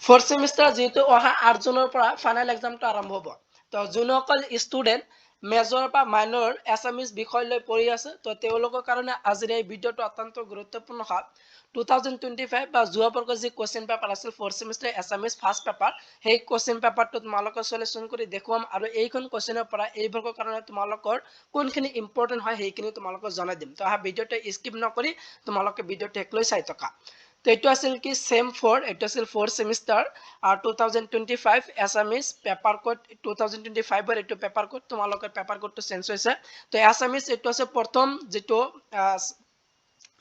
Fourth semester जेहेतु अहा 8 जुনৰ পৰা ফাইনাল এক্সামটো আৰম্ভ হ'ব তো যোনসকল ষ্টুডেন্ট মেজৰ বা মাইনৰ এছামিজ বিষয় লৈ পঢ়ি আছে তো তেওঁলোকৰ কাৰণে আজিৰ এই ভিডিঅ'টো অত্যন্ত গুৰুত্বপূৰ্ণ হয় 2025 বা যোৱা বৰ্ষৰ যি কোৱেশ্চন পেপাৰ আছিল fourth semester Assamese first paper সেই কোৱেশ্চন পেপাৰটো তোমালোকৰ সলিউশন কৰি দেখুৱাম আৰু এইখন কোৱেশ্চনৰ পৰা এই বৰ্ষৰ কাৰণে তোমালোকৰ কোনখিনি ইম্পৰ্টেন্ট হয় সেইখিনি তোমালোকক জনাই দিম তো আহা ভিডিঅ'টো স্কিপ নকৰি তোমালোকে ভিডিঅ'টো একলৈ চাই থকা তো এইটো আছিল কি সেম ফৰ এইটো আছিল fourth semester 2025 Assamese paper code 2025 এৰ এইটো পেপাৰ কোড তোমালোকৰ পেপাৰ কোডটো চেঞ্জ হৈছে তো এছামিজ এইটো আছে প্ৰথম যেটো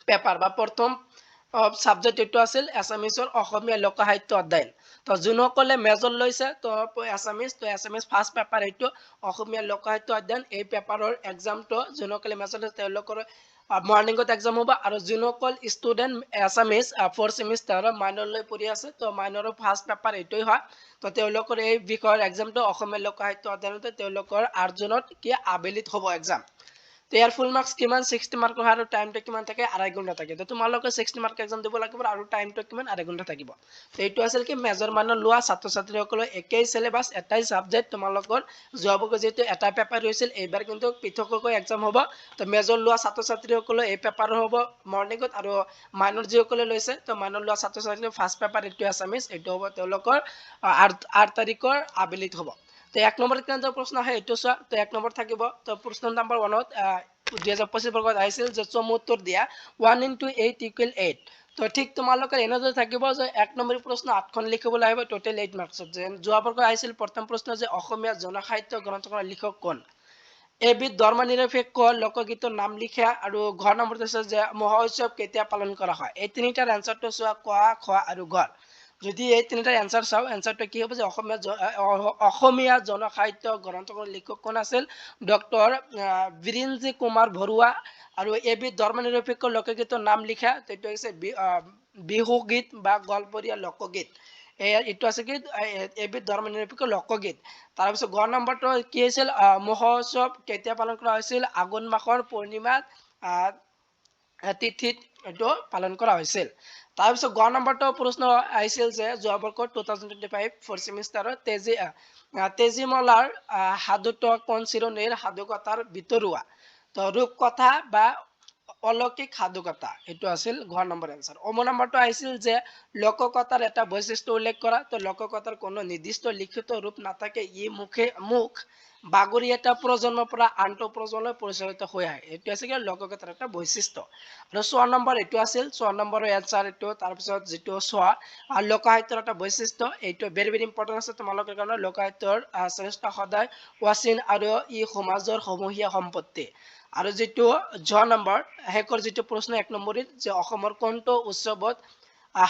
পেপাৰ বা প্ৰথম সাবজেক্ট এইটো আছিল এছামিজৰ অসমীয়া লোক সাহিত্য অধ্যয়ন তো যোনসকলে মেজৰ লৈছে তো এছামিজ ফাৰ্ষ্ট পেপাৰ এইটো অসমীয়া লোক সাহিত্য অধ্যয়ন এই পেপাৰৰ এক্সামটো যোনসকলে মেজৰ লৈছে তেওঁলোকৰ মৰ্নিংত এক্সাম হ'ব আৰু যোনসকল ষ্টুডেন্ট এছামিজ ফ'ৰ্থ সেমিষ্টাৰৰ মাইনৰ লৈ পঢ়ি আছে তো মাইনৰৰ ফাৰ্ষ্ট পেপাৰ এইটোই হয় তো তেওঁলোকৰ এই বিষয়ৰ এক্সামটো অসমীয়া লোক সাহিত্য অধ্যয়নতে তেওঁলোকৰ 8 জুনত কি আবেলিত হ'ব এক্সাম তো ইয়াৰ ফুল মাৰ্কস কিমান 60 মাৰ্কৰ আৰু টাইমটো কিমান থাকে আড়াই ঘণ্টা থাকে তো তোমালোকে 60 মাৰ্ক এক্সাম দিব লাগিব আৰু টাইমটো কিমান আড়াই ঘণ্টা থাকিব তো এইটো আছিল কি মেজৰ মানৰ লোৱা ছাত্ৰ ছাত্ৰীসকলৰ একেই সিলেবাস এটাই সাবজেক্ট তোমালোকৰ যোৱাবৰ্ষ যেটো এটা পেপাৰ হৈছিল এইবাৰ কিন্তু পৃথককৈ এক্সাম হ'ব তো মেজৰ লোৱা ছাত্ৰ ছাত্ৰীসকলৰ এই পেপাৰ হ'ব মৰ্নিংত আৰু মাইনৰ যিসকলে লৈছে তো মাইনৰ লোৱা ছাত্ৰ ছাত্ৰীৰ ফাৰ্ষ্ট পেপাৰ এইটো আছামিজ এইটো হ'ব তেওঁলোকৰ 8 তাৰিখৰ আবেলিত হ'ব তো এক নম্বৰ কেন্দ্ৰ প্ৰশ্ন আহে এইটো চোৱা তো এক নম্বৰ থাকিব তো প্ৰশ্ন নম্বৰ 1ত 2025 বৰ্ষত আহিছিল যে চমুত্তৰ দিয়া 1 into 8 equal 8 তো ঠিক তোমালোকৰ এনেদৰে থাকিব যে এক নম্বৰ প্ৰশ্ন 8খন লিখিবলৈ আহিব টোটাল 8 মাৰ্কছত যে যোৱা বৰ্ষত আহিছিল প্ৰথম প্ৰশ্ন যে অসমীয়া জনসাহিত্য গ্ৰন্থখনৰ লিখক কোন এবিধ ধৰ্মনিৰপেক্ষ লোকগীতৰ নাম লিখা আৰু ঘৰ নম্বৰ আছে যে মহোৎসৱ কেতিয়া পালন কৰা হয় এই তিনিটাৰ এনসাৰটো চোৱা ক খ আৰু ঘ যদি এই তিনিটাৰ এনসাৰ চাও এনসাৰটো কি হ'ব যে অসমীয়া জনসাহিত্য গ্ৰন্থখনৰ লিখক কোন আছিল ডক্টৰ বীৰেন্দ্ৰ কুমাৰ বৰুৱা আৰু এবিধ ধৰ্মনিৰপেক্ষ লোকগীতৰ নাম লিখা এইটো হৈছে বিহু গীত বা গল্পৰীয়া লোকগীত এইটো আছে কি এবিধ ধৰ্মনিৰপেক্ষ লোকগীত তাৰপিছত ঘ নম্বৰটো কি আছিল মহোৎসৱ কেতিয়া পালন কৰা হৈছিল আঘোণ মাহৰ পূৰ্ণিমাত তিথিত এইটো পালন কৰা হৈছিল তাৰপিছত গ নম্বৰটো প্ৰশ্ন আহিছিল যে যোৱা বৰ্ষত 2025 ফ'ৰ্থ সেমিষ্টাৰত তেজীমলাৰ সাধুত কোন চিৰণীৰ সাধুকথাৰ ভিতৰুৱা তো ৰূপকথা বা অলৌকিক সাধুকথা এইটো আছিল ঘ নম্বৰ এনসাৰ অম নম্বৰটো আহিছিল যে লোককথাৰ এটা বৈশিষ্ট্য উল্লেখ কৰা তো লোককথাৰ কোনো নিৰ্দিষ্ট লিখিত ৰূপ নাথাকে ই মুখ বাগৰি এটা প্ৰজন্মৰ পৰা আনটো প্ৰজন্মলৈ পৰিচালিত হৈ আহে এইটো আছে কি লোককথাৰ এটা বৈশিষ্ট্য আৰু 6 নম্বৰ এইটো আছিল 6 নম্বৰৰ এনসাৰ এইটো তাৰপিছত যিটো 6 লোকসাহিত্যৰ এটা বৈশিষ্ট্য এইটো ভেৰি ভেৰি ইম্পৰ্টেন্ট আছে তোমালোকৰ কাৰণে লোকসাহিত্যৰ শ্ৰেষ্ঠ সদায় ৱাচিন আৰু ই সমাজৰ সমূহীয়া সম্পত্তি আৰু যেটো জ নম্বৰ হেকৰ যেটো প্ৰশ্ন এক নম্বৰীত যে অসমৰ কোনটো উৎসৱত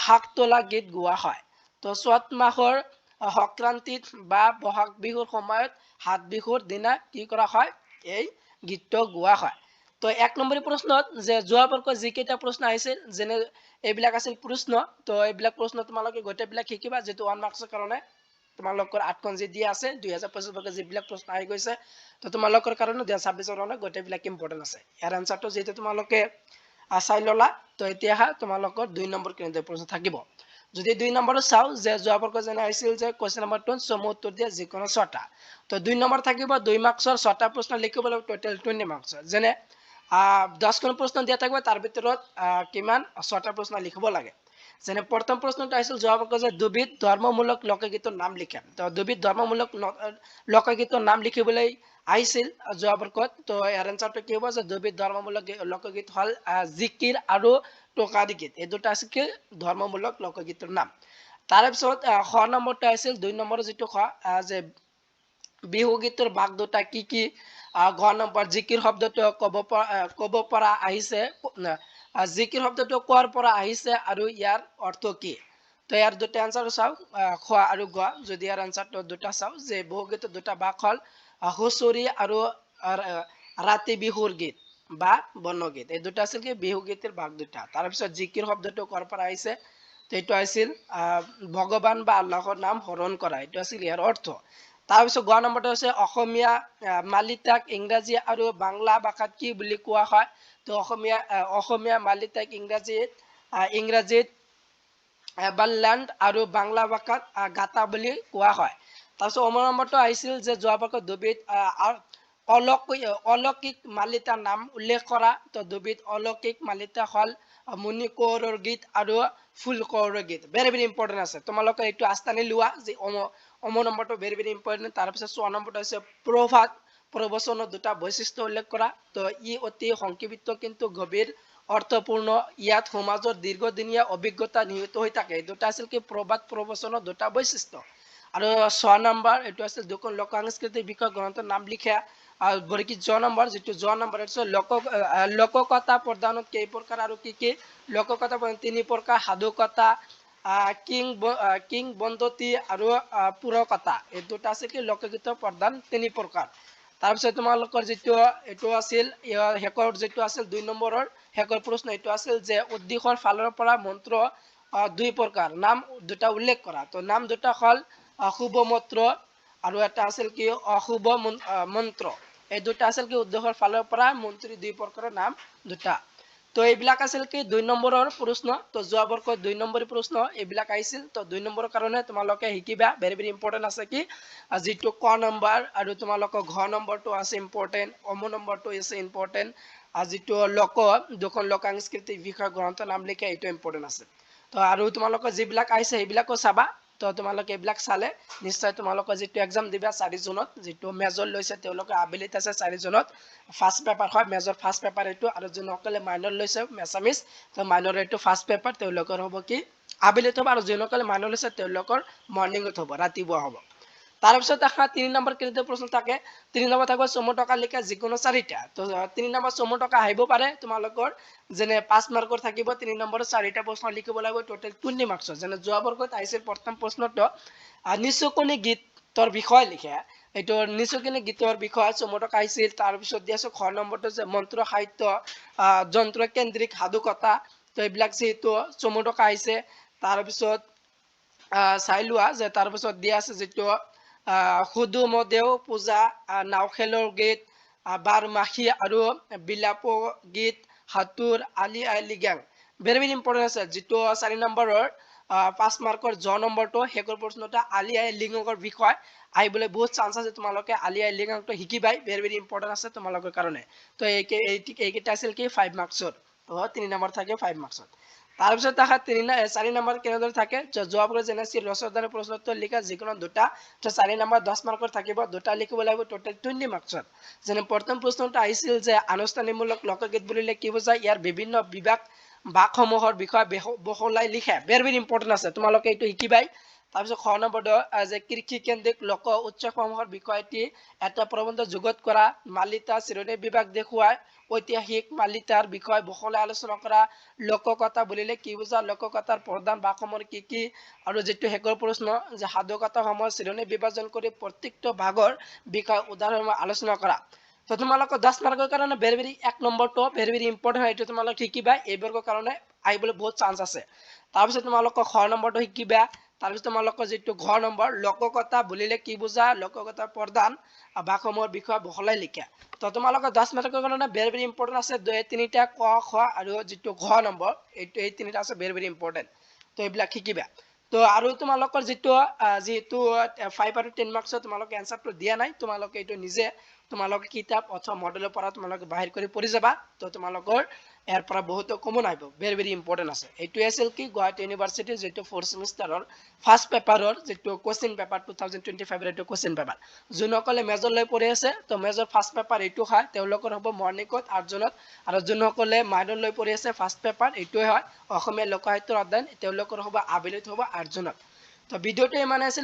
হাক তোলা গীত গোৱা হয় তো চত মাহৰ সংক্ৰান্তিত বা বহাগ বিহুৰ সময়ত হাত বিহুৰ দিনা কি কৰা হয় এই গীতটো গোৱা হয় তো এক নম্বৰী প্ৰশ্নত যে যোৱা বৰ্ষত যিকেইটা প্ৰশ্ন আহিছিল যেনে এইবিলাক আছিল প্ৰশ্ন তো এইবিলাক প্ৰশ্ন তোমালোকে গোটেইবিলাক শিকিবা যেটো 1 মাৰ্কছৰ কাৰণে তোমালোকৰ 8খন যি দিয়া আছে 2025 বৰ্ষত যিবিলাক প্ৰশ্ন আহি গৈছে তো তোমালোকৰ কাৰণে 2026 কাৰণে গোটেইবিলাক ইম্পৰ্টেন্ট আছে ইয়াৰ আনসাৰটো যেটো তোমালোকে চাই ললা তো এতিয়া তোমালোকৰ 2 নম্বৰ কেন্দ্ৰীয় প্ৰশ্ন থাকিব যদি 2 নম্বৰত চাও যে যোৱা বৰ্ষত যেনে আহিছিল যে কোৱেশ্চন নম্বৰ 2 চমু উত্তৰ দিয়া যিকোনো 6টা তো 2 নম্বৰ থাকিব 2 মাৰ্কছৰ 6টা প্ৰশ্ন লিখিব লাগিব টোটাল 20 মাৰ্কছৰ যেনে 10খন প্ৰশ্ন দিয়া থাকিব তাৰ ভিতৰত কিমান 6টা প্ৰশ্ন লিখিব লাগে যেনে প্ৰথম প্ৰশ্নটো আহিছিল যোৱা বৰ্ষত যে দুবিধ ধৰ্মমূলক লোকগীতৰ নাম লিখা তো দুবিধ ধৰ্মমূলক লোকগীতৰ নাম লিখিবলৈ আহিছিল যোৱা বৰ্ষত তো ইয়াৰ এনসাৰটো কি হ'ব যে দুবিধ ধৰ্মমূলক লোকগীত হল জিকিৰ আৰু টোকাৰী গীত এই দুটা আছে কি ধৰ্মমূলক লোকগীতৰ নাম তাৰপিছত খ নম্বৰটো আছিল 2 নম্বৰ যেটো খ যে বিহু গীতৰ ভাগ দুটা কি কি ঘ নম্বৰ জিকিৰ শব্দটো কব পৰা আহিছে জিকিৰ শব্দটো কোৱাৰ পৰা আহিছে আৰু ইয়াৰ অৰ্থ কি তো ইয়াৰ দুটা আনসাৰ চাও খ আৰু গ যদি ইয়াৰ আনসাৰটো দুটা চাও যে বহুগীতৰ দুটা ভাগ হল হুঁচৰি আৰু ৰাতি বিহুৰ গীত বা বনগীত এই দুটা আছিল কি বিহু গীতৰ ভাগ দুটা তাৰপিছত জিকিৰ শব্দটো কৰ পৰা আহিছে তো এইটো আছিল ভগৱান বা আল্লাহৰ নাম হৰণ কৰা এইটো আছিল ইয়াৰ অৰ্থ তাৰপিছত গ নম্বৰটো আছে অসমীয়া মালিতাক ইংৰাজী আৰু বাংলা ভাষাত কি বুলি কোৱা হয় তো অসমীয়া মালিতাক ইংৰাজীত ল্যান্ড আৰু বাংলা ভাষাত গাতা বুলি কোৱা হয়। তাৰপিছত অমৰ নম্বৰটো আহিছিল যে যোৱা বৰ্ষত দুবিধ অলৌকিক মালিতাৰ নাম উল্লেখ কৰা। তো দুবিধ অলৌকিক মালিতা হ'ল মুনি কৌৰৰ গীত আৰু ফুল কৌৰৰ গীত। ভেৰি ভেৰি ইম্পৰ্টেণ্ট আছে, তোমালোকে এইটো আস্তানি লোৱা যে অমৰ নম্বৰটো ভেৰি ভেৰি ইম্পৰ্টেণ্ট। তাৰপিছত 6 নম্বৰটো হৈছে প্ৰভাত প্ৰবচনৰ দুটা বৈশিষ্ট্য উল্লেখ কৰা। তো ই অতি সংক্ষিপ্ত কিন্তু গভীৰ অৰ্থপূৰ্ণ, ইয়াত সমাজৰ দীৰ্ঘদিনীয়া অভিজ্ঞতা নিহিত হৈ থাকে। এই দুটা আছিল কি প্ৰবাদ প্ৰবচনৰ দুটা বৈশিষ্ট্য। আৰু 6 নম্বৰ এইটো আছিল দুখন লোক সাংস্কৃতিক বিষয় গ্ৰন্থৰ নাম লিখা। আৰু বৰকি নম্বৰ যিটো নম্বৰ হৈছে লোককথা প্ৰধানত কেই প্ৰকাৰ আৰু কি কি? লোককথা 3 প্ৰকাৰ, সাধুকথা, কিংবদন্তি আৰু পুৰকথা। এই দুটা আছে কি লোকগীতৰ প্ৰধান 3 প্ৰকাৰ। তাৰপিছত তোমালোকৰ যিটো এইটো আছিল শেষৰ যিটো আছিল 2 নম্বৰৰ শেষৰ প্ৰশ্ন এইটো আছিল যে উদ্দেশ্যৰ ফালৰ পৰা মন্ত্ৰ 2 প্ৰকাৰ, নাম দুটা উল্লেখ কৰা। তো নাম দুটা হ'ল শুভ মন্ত্ৰ আৰু এটা আছিল কি অশুভ মন্ত্ৰ। এই দুটা আছিল কি উদ্দেশ্যৰ ফালৰ পৰা মন্ত্ৰী 2 প্ৰকাৰৰ নাম দুটা। তো এইবিলাক আছিল কি 2 নম্বৰৰ প্ৰশ্ন। তো যোৱা বৰ্ষত 2 নম্বৰী প্ৰশ্ন এইবিলাক আহিছিল। তো 2 নম্বৰৰ কাৰণে তোমালোকে শিকিবা, ভেৰি ভেৰি ইম্পৰ্টেণ্ট আছে কি যিটো ক নম্বৰ আৰু তোমালোকৰ ঘ নম্বৰটো আছে ইম্পৰ্টেণ্ট, অম নম্বৰটো আছে ইম্পৰ্টেণ্ট, আৰু যিটো দুখন লোক সাংস্কৃতিক বিষয় গ্ৰন্থৰ নাম লিখে এইটো ইম্পৰ্টেণ্ট আছে। তো আৰু তোমালোকৰ যিবিলাক আহিছে সেইবিলাকো চাবা। তো তোমালোকে এইবিলাক চালে নিশ্চয় তোমালোকৰ যিটো এক্সাম দিবা 4 জুনত, যিটো মেজৰ লৈছে তেওঁলোকে আবেলিত আছে 4 জুনত, ফাৰ্ষ্ট পেপাৰ হয় মেজৰ ফাৰ্ষ্ট পেপাৰ এইটো। আৰু যোনসকলে মাইনৰ লৈছে এছামিছ, তো মাইনৰ এইটো ফাৰ্ষ্ট পেপাৰ তেওঁলোকৰ হ'ব কি আবেলিত হ'ব, আৰু যোনসকলে মাইনৰ লৈছে তেওঁলোকৰ মৰ্ণিঙত হ'ব, ৰাতিপুৱা হ'ব। তাৰপিছত এখন 3 নম্বৰ কেন্দ্ৰীয় প্ৰশ্ন থাকে। 3 নম্বৰ থাকিব চমু টকা লিখা যিকোনো 4টা। তো 3 নম্বৰ চমু টকা আহিব পাৰে তোমালোকৰ, যেনে 5 মাৰ্কৰ থাকিব 3 নম্বৰ 4টা প্ৰশ্ন লিখিব লাগিব, টোটেল 20 মাৰ্কছৰ। যেনে যোৱা বৰ্ষত আহিছিল প্ৰথম প্ৰশ্নটো নিচুকনি গীতৰ বিষয়ে লিখা। এইটো নিচুকনি গীতৰ বিষয়ে চমু টকা আহিছিল। তাৰপিছত দি আছো খ নম্বৰটো যে মন্ত্ৰ সাহিত্য যন্ত্ৰ কেন্দ্ৰিক সাধুকথা। তো এইবিলাক যিহেতু চমু টকা আহিছে। তাৰপিছত চাই লোৱা যে তাৰপিছত দিয়া আছে যিটো সুদুমদেও পূজা, নাও খেলৰ গীত, বাৰমাখি আৰু বিলাপ গীত, হাতুৰ, আলি আই লৃগাং। ভেৰি ভেৰি ইম্পৰ্টেণ্ট আছে। যিটো 4 নম্বৰৰ 5 মাৰ্কৰ জ নম্বৰটো শেষৰ প্ৰশ্নটা আলি আই লৃগাঙৰ বিষয় আহিবলৈ বহুত চান্স আছে। তোমালোকে আলি আই লৃগাংটো শিকিবাই, ভেৰি ভেৰি ইম্পৰ্টেণ্ট আছে তোমালোকৰ কাৰণে। তো এইকেইটা আছিল কি 5 মাৰ্কছৰ। তো 3 নম্বৰ থাকে 5 মাৰ্কছৰ। তাৰপিছত দেখা 4 নম্বৰ কেনেদৰে থাকে, যোৱা বছৰ যেনে আছিল ৰচনাৰ প্ৰশ্নোত্তৰ লিখা যিকোনো দুটা। তো 4 নম্বৰ 10 মাৰ্কৰ থাকিব, দুটা লিখিব লাগিব, টোটেল 20 মাৰ্কছৰ। যেনে প্ৰথম প্ৰশ্নটো আহিছিল যে আনুষ্ঠানিকমূলক লোকগীত বুলিলে কি বুজায়, ইয়াৰ বিভিন্ন ভাগসমূহৰ বিষয়ে বহলাই লিখা। ভেৰি ভেৰি ইম্পৰ্টেণ্ট আছে, তোমালোকে এইটো শিকিবাই। তাৰপিছত খ নম্বৰটো যে কৃষি কেন্দ্ৰিক লোক উৎসৱসমূহৰ বিষয়টি এটা প্ৰবন্ধ যুগত কৰা, মালিতা চিৰণী বিভাগ দেখুৱাই, ঐতিহাসিক মালিতাৰ বিষয়ে বহলাই আলোচনা কৰা, লোককথা বুলিলে কি বুজা, লোককথাৰ প্ৰধান ভাগসমূহ কি কি, আৰু যিটো শেষৰ প্ৰশ্ন যে সাধুকথাসমূহ চিৰণী বিভাজন কৰি প্ৰত্যেকটো ভাগৰ বিষয়ে উদাহৰণ আলোচনা কৰা। তো তোমালোকৰ 10 মাৰ্কৰ কাৰণে ভেৰি ভেৰি 1 নম্বৰটো ভেৰি ভেৰি ইম্পৰ্টেণ্ট হয়, এইটো তোমালোকে শিকিবা, এইবোৰৰ কাৰণে আহিবলৈ বহুত চান্স আছে। তাৰপিছত তোমালোকৰ খ নম্বৰটো শিকিবা। তাৰপিছত তোমালোকৰ যিটো ঘ নম্বৰ লোককথা বুলিলে কি বুজা, লোককথাৰ প্ৰধান ভাগসমূহৰ বিষয়ে বহলাই লিখা। তো তোমালোকৰ 10 মাৰ্কৰ কাৰণে ভেৰি ভেৰি ইম্পৰ্টেণ্ট আছে 3টা ক খ আৰু যিটো ঘ নম্বৰ এই 3টা আছে ভেৰি ভেৰি ইম্পৰ্টেণ্ট। তো এইবিলাক শিকিবা। তো আৰু তোমালোকৰ যিটো 5 আৰু 10 মাৰ্কছৰ তোমালোকে এনসাৰটো দিয়া নাই, তোমালোকে এইটো নিজে তোমালোকে কিতাপ অথবা মডেলৰ পৰা তোমালোকে বাহিৰ কৰি পঢ়ি যাবা। তো তোমালোকৰ ইয়াৰ পৰা বহুতো কমন আহিব, ভেৰি ভেৰি ইম্পৰ্টেণ্ট আছে। এইটোৱে আছিল কি গুৱাহাটী ইউনিভাৰ্চিটিৰ যিটো 4th চেমিষ্টাৰৰ ফাৰ্ষ্ট পেপাৰৰ যিটো কুৱেশ্যন পেপাৰ 2025 এইটো কুৱেশ্যন পেপাৰ। যোনসকলে মেজৰ লৈ পঢ়ি আছে, তো মেজৰ ফাৰ্ষ্ট পেপাৰ এইটো হয়, তেওঁলোকৰ হ'ব মৰ্ণিঙত 8 জুনত। আৰু যোনসকলে মাইনৰ লৈ পঢ়ি আছে ফাৰ্ষ্ট পেপাৰ এইটোৱে হয় অসমীয়া লোক সাহিত্যৰ অধ্যয়ন, তেওঁলোকৰ হ'ব আবেলিত হ'ব 8 জুনত। তো ভিডিঅ'টো ইমানে আছিল।